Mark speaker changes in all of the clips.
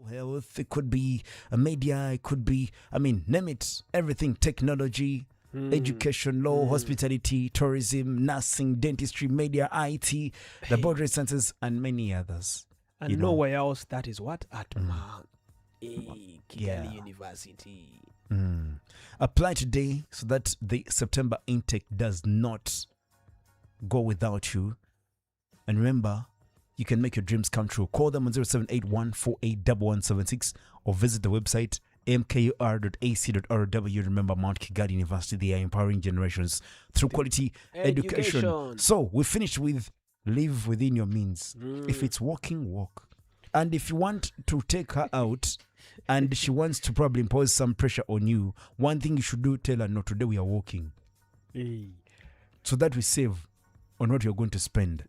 Speaker 1: health, it could be a media, it could be, name it, everything, technology, education, law, hospitality, tourism, nursing, dentistry, media, IT, laboratory sciences, and many others.
Speaker 2: And nowhere else, that is what? At Kigali University.
Speaker 1: Apply today so that the September intake does not go without you. And remember, you can make your dreams come true. Call them on 0781481176 or visit the website mkur.ac.rw. Remember, Mount Kigali University, they are empowering generations through quality education. So we finished with live within your means. If it's walking, walk. And if you want to take her out and she wants to probably impose some pressure on you, one thing you should do, tell her, no, today we are walking. So that we save on what you're going to spend.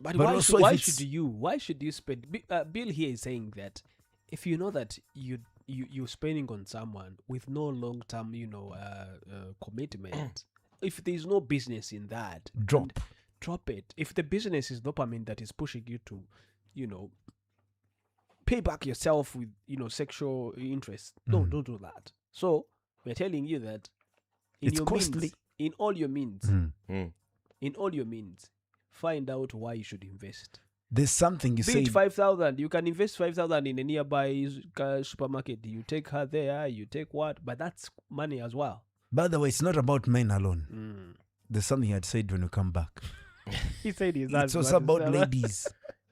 Speaker 2: But why should you spend? Bill here is saying that if you know that you're spending on someone with no long-term, commitment, if there's no business in that, drop it. If the business is dopamine that is pushing you to, pay back yourself with, sexual interest, don't do that. So we're telling you that
Speaker 1: it's costly.
Speaker 2: In all your means, find out why you should invest.
Speaker 1: There's something you say.
Speaker 2: 5,000. You can invest 5,000 in a nearby supermarket. You take her there. You take what? But that's money as well.
Speaker 1: By the way, it's not about men alone. There's something I'd said when we come back.
Speaker 2: He said
Speaker 1: it's also about ladies.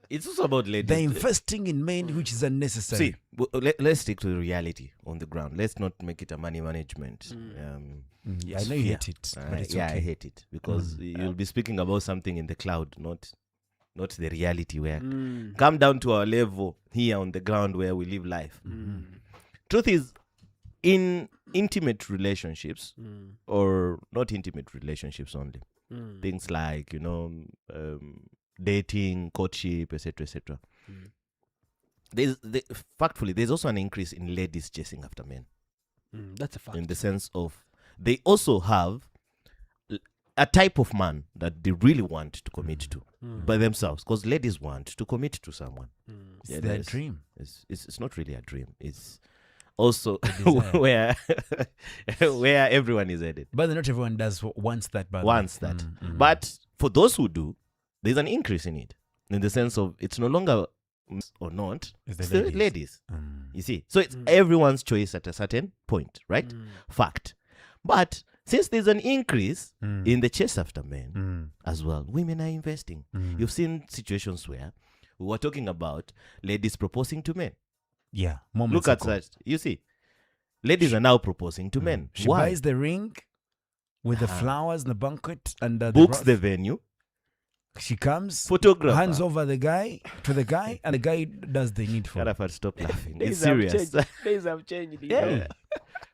Speaker 3: It's also about ladies.
Speaker 1: They're investing in men, which is unnecessary.
Speaker 3: See, let's stick to the reality on the ground. Let's not make it a money management.
Speaker 1: I know you hate it. But it's okay.
Speaker 3: I hate it because you'll be speaking about something in the cloud, not the reality where come down to our level here on the ground where we live life. Truth is, in intimate relationships, or not intimate relationships only, things like, dating, courtship, etc. Factfully, there's also an increase in ladies chasing after men.
Speaker 2: That's a fact.
Speaker 3: In the sense of they also have a type of man that they really want to commit to by themselves, because ladies want to commit to someone.
Speaker 1: It's their dream.
Speaker 3: It's not really a dream. It's also where everyone is headed.
Speaker 1: But not everyone wants that.
Speaker 3: But for those who do, there's an increase in it, in the sense of it's no longer or not, it's the ladies. You see, so it's everyone's choice at a certain point, right? Fact. But since there's an increase in the chase after men as well, women are investing. You've seen situations where we were talking about ladies proposing to men.
Speaker 1: Yeah,
Speaker 3: look at that. You see, ladies are now proposing to men.
Speaker 1: She buys the ring with the flowers and the banquet and
Speaker 3: books the venue.
Speaker 1: She comes,
Speaker 3: photographer,
Speaker 1: hands over the guy, and the guy does the needful.
Speaker 3: Stop laughing. It's serious.
Speaker 2: Days have changed.
Speaker 3: Yeah.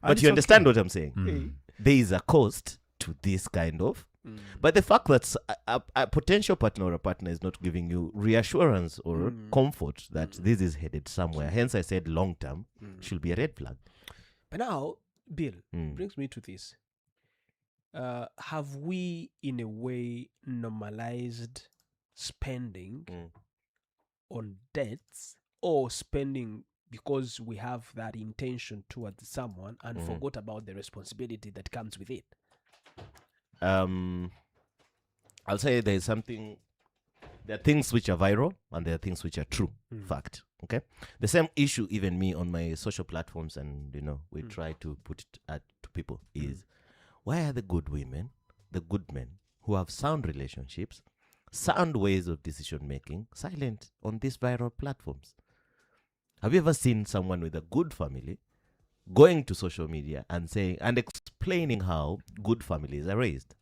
Speaker 3: But you understand what I'm saying? There is a cost to this kind of. But the fact that a potential partner or a partner is not giving you reassurance or comfort that this is headed somewhere, hence I said long term, should be a red flag.
Speaker 2: But now, Bill, brings me to this. Have we, in a way, normalized spending on debts, or spending because we have that intention towards someone and forgot about the responsibility that comes with it?
Speaker 3: I'll say there are things which are viral and there are things which are true. Fact. Okay. The same issue, even me on my social platforms, and we try to put it to people is, why are the good women, the good men who have sound relationships, sound ways of decision making, silent on these viral platforms? Have you ever seen someone with a good family going to social media and saying and explaining how good families are raised?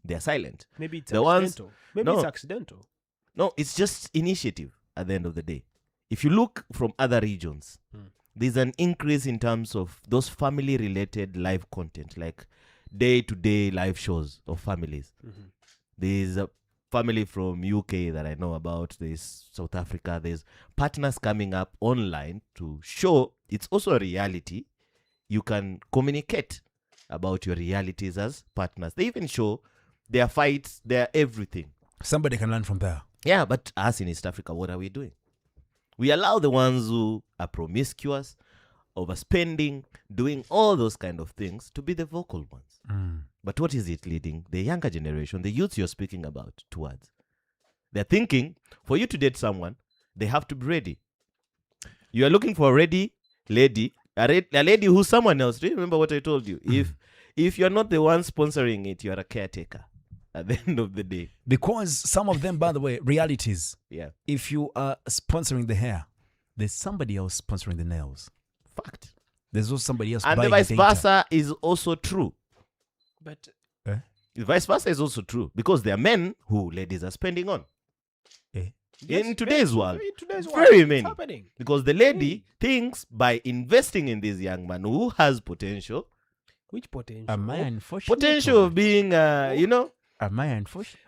Speaker 3: They are silent.
Speaker 2: Maybe it's accidental. It's accidental.
Speaker 3: No, it's just initiative at the end of the day. If you look from other regions, there's an increase in terms of those family-related live content, like day-to-day live shows of families. There's a family from UK that I know about. There's South Africa. There's partners coming up online to show it's also a reality. You can communicate about your realities as partners. They even show their fights, their everything.
Speaker 1: Somebody can learn from there.
Speaker 3: Yeah, but us in East Africa, what are we doing? We allow the ones who are promiscuous, overspending, doing all those kind of things to be the vocal ones. But what is it leading the younger generation, the youth you're speaking about, towards? They're thinking for you to date someone, they have to be ready. You are looking for a ready lady, a lady who's someone else. Do you remember what I told you? If you're not the one sponsoring it, you're a caretaker at the end of the day.
Speaker 1: Because some of them, by the way, realities.
Speaker 3: Yeah.
Speaker 1: If you are sponsoring the hair, there's somebody else sponsoring the nails.
Speaker 3: Fact.
Speaker 1: There's also somebody else
Speaker 3: And
Speaker 1: buying
Speaker 3: the vice
Speaker 1: the data.
Speaker 3: versa is also true.
Speaker 2: But
Speaker 3: The vice versa is also true because there are men who ladies are spending on. In today's world, very many.
Speaker 2: happening.
Speaker 3: Because the lady thinks by investing in this young man who has potential,
Speaker 2: Which potential?
Speaker 1: Am I unfortunate?
Speaker 3: potential of being,
Speaker 1: Am I unfortunate?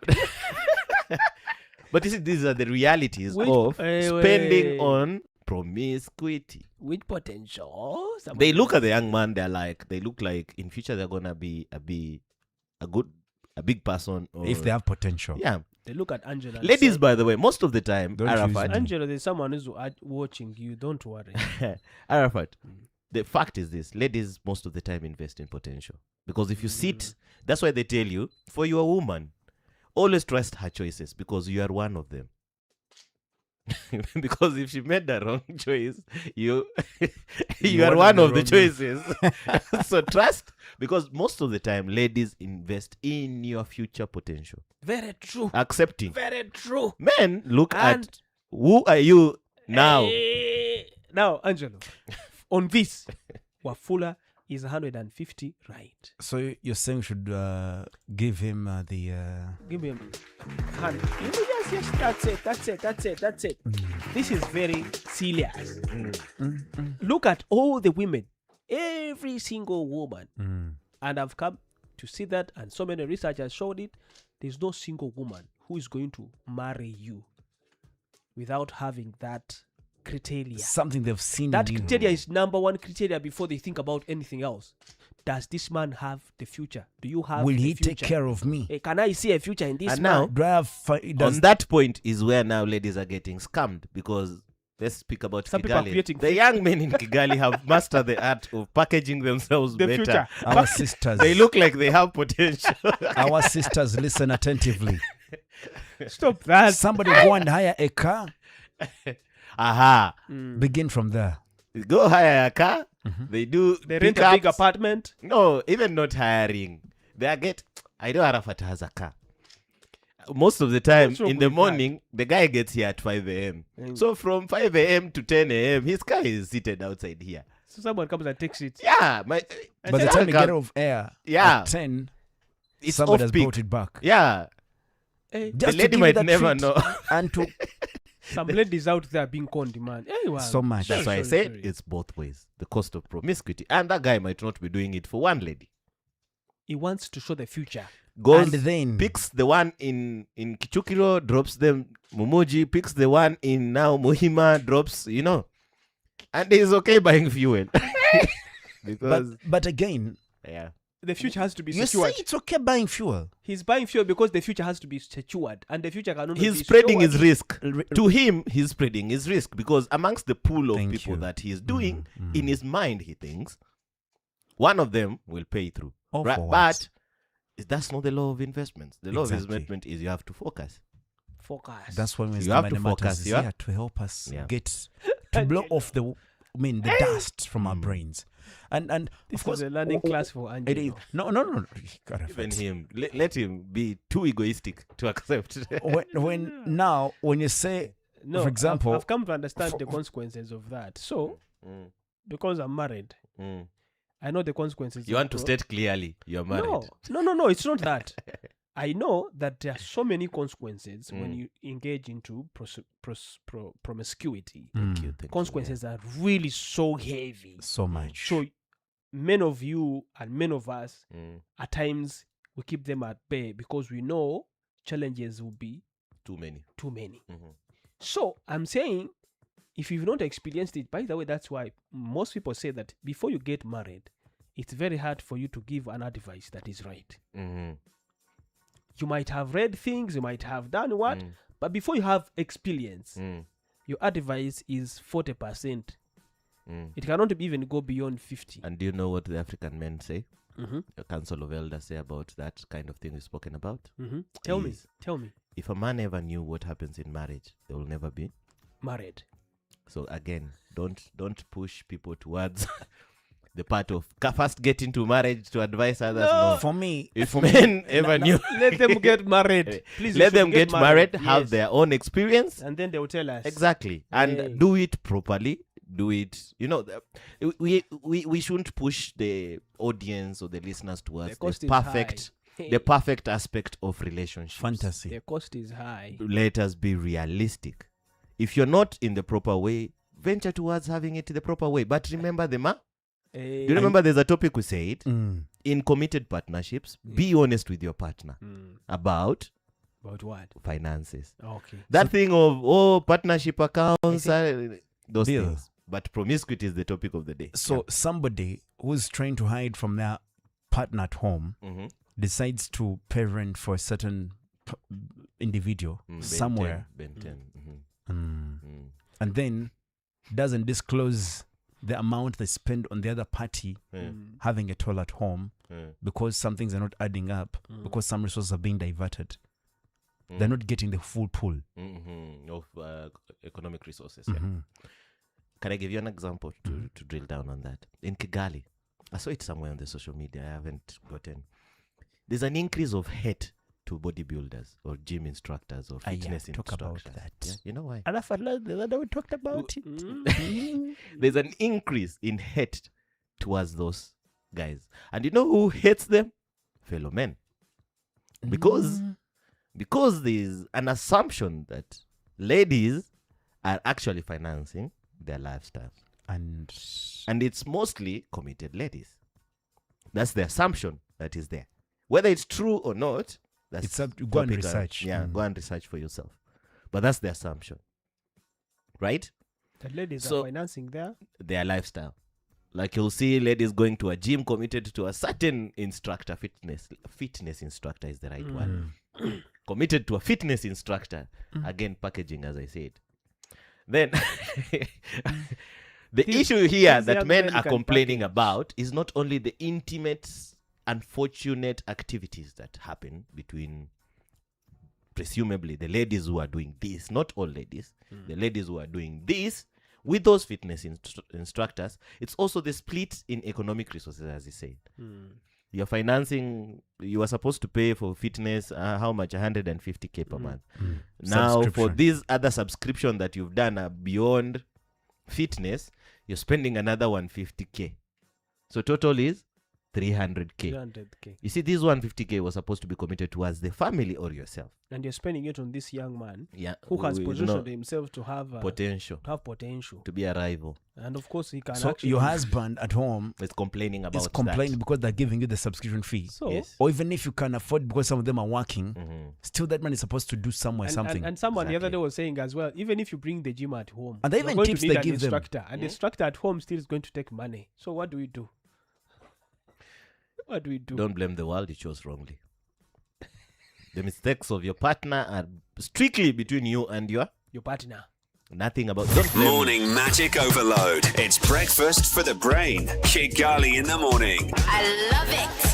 Speaker 3: but you see, these are the realities
Speaker 2: Which-
Speaker 3: of spending
Speaker 2: wait.
Speaker 3: on promiscuity.
Speaker 2: Which potential?
Speaker 3: They look at the young man, they look like in future they're gonna be a big person. Or,
Speaker 1: If they have potential.
Speaker 3: yeah.
Speaker 2: They look at Angela. and
Speaker 3: Ladies,
Speaker 2: say,
Speaker 3: by the way, most of the time,
Speaker 1: Don't use
Speaker 3: Arafat,
Speaker 1: them.
Speaker 2: Angela, there's someone who's watching you. Don't worry.
Speaker 3: Arafat, the fact is this: ladies most of the time invest in potential because if you sit, that's why they tell you for your woman, always trust her choices because you are one of them. Because if she made the wrong choice, you are one of the choices. So trust, because most of the time ladies invest in your future potential.
Speaker 2: Very true.
Speaker 3: Accepting.
Speaker 2: Very true.
Speaker 3: Men look
Speaker 2: And-
Speaker 3: at who are you now.
Speaker 2: Now, Angelo, on this, Wafula is 150 right.
Speaker 1: So you're saying we should give him the...
Speaker 2: Give me a hand. Yes, that's it. This is very serious. Look at all the women, every single woman. And I've come to see that, and so many researchers showed it. There's no single woman who is going to marry you without having that criteria.
Speaker 1: Something they've seen
Speaker 2: That
Speaker 1: in you.
Speaker 2: criteria is number one criteria before they think about anything else. Does this man have the future? Do you have
Speaker 1: Will
Speaker 2: the
Speaker 1: he
Speaker 2: future?
Speaker 1: take care of me?
Speaker 2: Hey, can I see a future in this
Speaker 3: And
Speaker 2: man?
Speaker 3: now,
Speaker 1: Do I have...
Speaker 3: on that point is where now ladies are getting scammed because let's speak about
Speaker 2: Some people are
Speaker 3: Kigali.
Speaker 2: creating
Speaker 3: The young men in Kigali have mastered the art of packaging themselves
Speaker 2: The
Speaker 3: better.
Speaker 2: future.
Speaker 1: Our sisters...
Speaker 3: They look like they have potential.
Speaker 1: Our sisters listen attentively.
Speaker 2: Stop that.
Speaker 1: Somebody go and hire a car.
Speaker 3: Aha.
Speaker 1: Begin from there.
Speaker 3: Go hire a car. They do.
Speaker 2: They rent a big
Speaker 3: pickups.
Speaker 2: apartment.
Speaker 3: No, even not hiring. I know Arafat has a car. Most of the time
Speaker 2: What's wrong
Speaker 3: in the
Speaker 2: with that?
Speaker 3: morning, the guy gets here at 5 a.m. So from 5 a.m. to 10 a.m., his car is seated outside here.
Speaker 2: So someone comes and takes it.
Speaker 3: Yeah.
Speaker 1: By the time you get off air
Speaker 3: Yeah.
Speaker 1: at 10,
Speaker 3: it's
Speaker 1: somebody has
Speaker 3: off-peak.
Speaker 1: brought it back.
Speaker 3: Yeah.
Speaker 2: Hey,
Speaker 3: The
Speaker 1: Just to
Speaker 3: lady
Speaker 1: give you
Speaker 3: might
Speaker 1: that
Speaker 3: never
Speaker 1: treat.
Speaker 3: know.
Speaker 1: And to
Speaker 2: some ladies out there being con demand. Hey, wow.
Speaker 1: so much.
Speaker 3: That's why I
Speaker 2: Sorry.
Speaker 3: said it's both ways. The cost of promiscuity. And that guy might not be doing it for one lady.
Speaker 2: He wants to show the future.
Speaker 3: Goes,
Speaker 1: And then
Speaker 3: picks the one in Kichukiro, drops them Mumuji, picks the one in now Muhima, drops, and he's okay buying fuel. Because,
Speaker 1: but again,
Speaker 3: yeah.
Speaker 2: The future has to be
Speaker 1: you say
Speaker 2: secured.
Speaker 1: it's okay buying fuel.
Speaker 2: He's buying fuel because the future has to be secured. And the future can only
Speaker 3: He's
Speaker 2: be
Speaker 3: spreading
Speaker 2: secured.
Speaker 3: his risk. To him, he's spreading his risk because amongst the pool of
Speaker 1: Thank
Speaker 3: people
Speaker 1: you.
Speaker 3: that he's doing, in his mind, he thinks, one of them will pay through.
Speaker 1: All
Speaker 3: Right?
Speaker 1: for
Speaker 3: But
Speaker 1: what?
Speaker 3: that's not the law of investments. The law
Speaker 1: Exactly.
Speaker 3: of investment is you have to focus.
Speaker 2: Focus.
Speaker 1: That's why
Speaker 3: You have to
Speaker 1: Mr.
Speaker 3: focus,
Speaker 1: Matters is
Speaker 3: yeah?
Speaker 1: here to help us
Speaker 3: Yeah.
Speaker 1: get to blow off the dust from our brains. And
Speaker 2: This
Speaker 1: of course,
Speaker 2: is a learning class for
Speaker 1: it is
Speaker 2: Angelo.
Speaker 1: no.
Speaker 3: Even him, let him be too egoistic to accept.
Speaker 1: when you say,
Speaker 2: No,
Speaker 1: for example,
Speaker 2: I've come to understand the consequences of that. So,
Speaker 3: Mm,
Speaker 2: because I'm married,
Speaker 3: mm.
Speaker 2: I know the consequences.
Speaker 3: You
Speaker 2: of
Speaker 3: want to
Speaker 2: pro-
Speaker 3: state clearly you're married.
Speaker 2: No, it's not that. I know that there are so many consequences when
Speaker 3: Mm.
Speaker 2: you engage into promiscuity.
Speaker 3: Thank you.
Speaker 2: Consequences are really so heavy.
Speaker 1: so much.
Speaker 2: So, many of you and many of us,
Speaker 3: Mm,
Speaker 2: at times, we keep them at bay because we know challenges will be
Speaker 3: too many.
Speaker 2: too many.
Speaker 3: Mhm.
Speaker 2: So, I'm saying, if you've not experienced it, by the way, that's why most people say that before you get married, it's very hard for you to give an advice that is right.
Speaker 3: Mhm.
Speaker 2: You might have read things, you might have done what,
Speaker 3: Mm.
Speaker 2: but before you have experience,
Speaker 3: Mm.
Speaker 2: your advice is 40%. It cannot even go beyond 50.
Speaker 3: And do you know what the African men say?
Speaker 2: Mm-hmm.
Speaker 3: The Council of Elders say about that kind of thing we've spoken about?
Speaker 2: Mm-hmm. Tell me.
Speaker 3: If a man ever knew what happens in marriage, they will never be
Speaker 2: Married.
Speaker 3: So again, don't push people towards the part of first get into marriage to advise others. No.
Speaker 1: For me,
Speaker 3: if men ever knew,
Speaker 2: let them get married. Please,
Speaker 3: let them get married, have
Speaker 2: yes.
Speaker 3: their own experience,
Speaker 2: and then they will tell us
Speaker 3: exactly, and do it properly. Do it. You know, we shouldn't push the audience or the listeners towards the perfect aspect of relationships.
Speaker 1: Fantasy.
Speaker 2: The cost is high.
Speaker 3: Let us be realistic. If you're not in the proper way, venture towards having it the proper way. But remember do you remember there's a topic we said? In committed partnerships, be honest with your partner about
Speaker 2: what?
Speaker 3: Finances.
Speaker 2: Okay.
Speaker 3: That thing of, partnership accounts, those things. But promiscuity is the topic of the day.
Speaker 1: So somebody who's trying to hide from their partner at home decides to parent for a certain individual somewhere.
Speaker 3: Ben 10.
Speaker 1: And then doesn't disclose the amount they spend on the other party having a toll at home because some things are not adding up, because some resources are being diverted. They're not getting the full pool
Speaker 3: of economic resources. Yeah. Can I give you an example to drill down on that? In Kigali, I saw it somewhere on the social media. I haven't gotten. There's an increase of hate to bodybuilders or gym instructors or fitness instructors.
Speaker 1: Talk about that.
Speaker 3: Yeah, you know why?
Speaker 1: And I felt like the other we talked about it.
Speaker 3: There's an increase in hate towards those guys. And you know who hates them? Fellow men. Because there's an assumption that ladies are actually financing their lifestyle.
Speaker 1: And
Speaker 3: it's mostly committed ladies. That's the assumption that is there. Whether it's true or not, that's
Speaker 1: it's up to go and research.
Speaker 3: Go and research for yourself. But that's the assumption. Right?
Speaker 2: The ladies are financing
Speaker 3: their lifestyle. Like you'll see ladies going to a gym committed to a certain instructor, fitness instructor is the right one. Committed to a fitness instructor. Again, packaging, as I said. Then the issue here that men are complaining about is not only the intimate, unfortunate activities that happen between presumably the ladies who are doing this, not all ladies, the ladies who are doing this with those fitness instructors. It's also the split in economic resources, as he said. You're financing, you are supposed to pay for fitness, how much? 150K per month. Now, for this other subscription that you've done beyond fitness, you're spending another 150K. So total is 300K. You see, this 150K was supposed to be committed towards the family or yourself.
Speaker 2: And you're spending it on this young man who has positioned himself to have
Speaker 3: potential.
Speaker 2: To
Speaker 3: be a rival.
Speaker 2: And of course, he can
Speaker 1: so
Speaker 2: actually...
Speaker 1: your husband at home
Speaker 3: is complaining about
Speaker 1: is complaining because they're giving you the subscription fee.
Speaker 2: So,
Speaker 3: yes.
Speaker 1: Or even if you can afford, because some of them are working, still that man is supposed to do somewhere something.
Speaker 2: And someone the other day was saying as well, even if you bring the gym at home,
Speaker 1: and they even tips they give them.
Speaker 2: And the instructor at home still is going to take money. So what do we do? What do we do?
Speaker 3: Don't blame the world, you chose wrongly. The mistakes of your partner are strictly between you and your
Speaker 2: partner.
Speaker 3: Nothing about
Speaker 4: Morning Magic Overload. It's breakfast for the brain. Kigali in the morning.
Speaker 5: I love it.